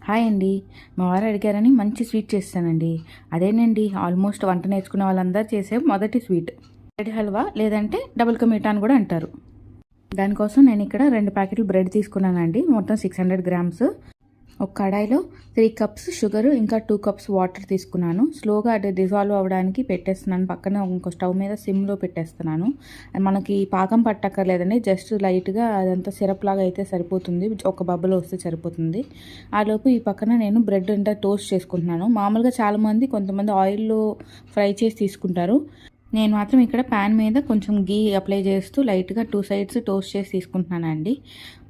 Hi అండి. మా వారు అడిగారని మంచి స్వీట్ చేస్తానండి. అదేనండి ఆల్మోస్ట్ వంట నేర్చుకున్న వాళ్ళందరూ చేసే మొదటి స్వీట్ బ్రెడ్ హల్వా, లేదంటే డబుల్ కా మీఠా అని కూడా అంటారు. దానికోసం నేను ఇక్కడ 2 ప్యాకెట్లు బ్రెడ్ తీసుకున్నానండి. మొత్తం 600 గ్రామ్స్. ఒక కడాయిలో 3 కప్స్ షుగర్, ఇంకా 2 కప్స్ వాటర్ తీసుకున్నాను. స్లోగా అది డిజాల్వ్ అవ్వడానికి పెట్టేస్తున్నాను. పక్కన ఇంకో స్టవ్ మీద సిమ్లో పెట్టేస్తున్నాను. మనకి పాకం పట్టక్కర్లేదండి, జస్ట్ లైట్గా అదంతా సిరప్ లాగా అయితే సరిపోతుంది. ఒక బబుల్ వస్తే సరిపోతుంది. ఆలోపు ఈ పక్కన నేను బ్రెడ్ అంతా టోస్ట్ చేసుకుంటున్నాను. మామూలుగా చాలామంది కొంతమంది ఆయిల్లో ఫ్రై చేసి తీసుకుంటారు. నేను మాత్రం ఇక్కడ ప్యాన్ మీద కొంచెం గీ అప్లై చేస్తూ లైట్గా 2 సైడ్స్ టోస్ట్ చేసి తీసుకుంటున్నానండి.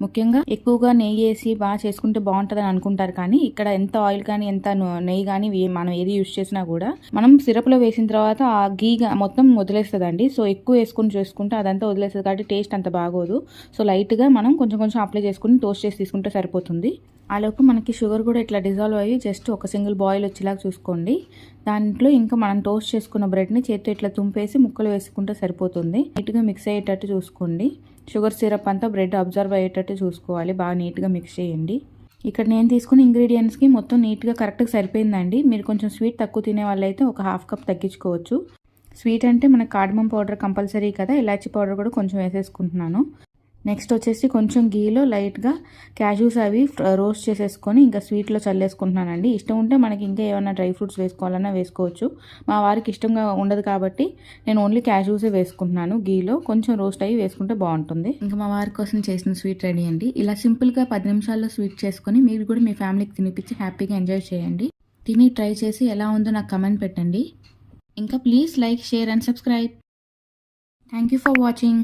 ముఖ్యంగా ఎక్కువగా నెయ్యి వేసి బాగా చేసుకుంటే బాగుంటుందని అనుకుంటారు, కానీ ఇక్కడ ఎంత ఆయిల్ కానీ ఎంత నెయ్యి కానీ మనం ఏది యూజ్ చేసినా కూడా మనం సిరప్లో వేసిన తర్వాత ఆ గీ మొత్తం వదిలేస్తుందండి. సో ఎక్కువ వేసుకుని చేసుకుంటే అదంతా వదిలేస్తుంది కాబట్టి టేస్ట్ అంత బాగోదు. సో లైట్గా మనం కొంచెం కొంచెం అప్లై చేసుకుని టోస్ట్ చేసి తీసుకుంటే సరిపోతుంది. ఆలోపు మనకి షుగర్ కూడా ఇట్లా డిజాల్వ్ అయ్యి జస్ట్ ఒక సింగిల్ బాయిల్ వచ్చేలాగా చూసుకోండి. దాంట్లో ఇంకా మనం టోస్ట్ చేసుకున్న బ్రెడ్ని చేతితో ఇట్లా తుంపేసి ముక్కలు వేసుకుంటే సరిపోతుంది. నీట్గా మిక్స్ అయ్యేటట్టు చూసుకోండి. షుగర్ సిరప్ అంతా బ్రెడ్ అబ్జర్వ్ అయ్యేటట్టు చూసుకోవాలి. బాగా నీట్గా మిక్స్ చేయండి. ఇక్కడ నేను తీసుకున్న ఇంగ్రీడియంట్స్కి మొత్తం నీట్గా కరెక్ట్గా సరిపోయిందండి. మీరు కొంచెం స్వీట్ తక్కువ తినే వాళ్ళైతే ఒక హాఫ్ కప్ తగ్గించుకోవచ్చు. స్వీట్ అంటే మనకి కార్డమమ్ పౌడర్ కంపల్సరీ కదా, ఇలాచీ పౌడర్ కూడా కొంచెం వేసేసుకుంటున్నాను. నెక్స్ట్ వచ్చేసి కొంచెం గీలో లైట్గా క్యాష్యూస్ అవి రోస్ట్ చేసేసుకొని ఇంకా స్వీట్లో చల్లేసుకుంటున్నానండి. ఇష్టం ఉంటే మనకి ఇంకా ఏమైనా డ్రై ఫ్రూట్స్ వేసుకోవాలన్నా వేసుకోవచ్చు. మా వారికి ఇష్టంగా ఉండదు కాబట్టి నేను ఓన్లీ క్యాష్యూసే వేసుకుంటున్నాను. గీలో కొంచెం రోస్ట్ అయ్యి వేసుకుంటే బాగుంటుంది. ఇంకా మా వారి కోసం చేసిన స్వీట్ రెడీ అండి. ఇలా సింపుల్గా 10 నిమిషాల్లో స్వీట్ చేసుకొని మీరు కూడా మీ ఫ్యామిలీకి తినిపించి హ్యాపీగా ఎంజాయ్ చేయండి. తిని ట్రై చేసి ఎలా ఉందో నాకు కమెంట్ పెట్టండి. ఇంకా please like, share and subscribe. Thank you for watching.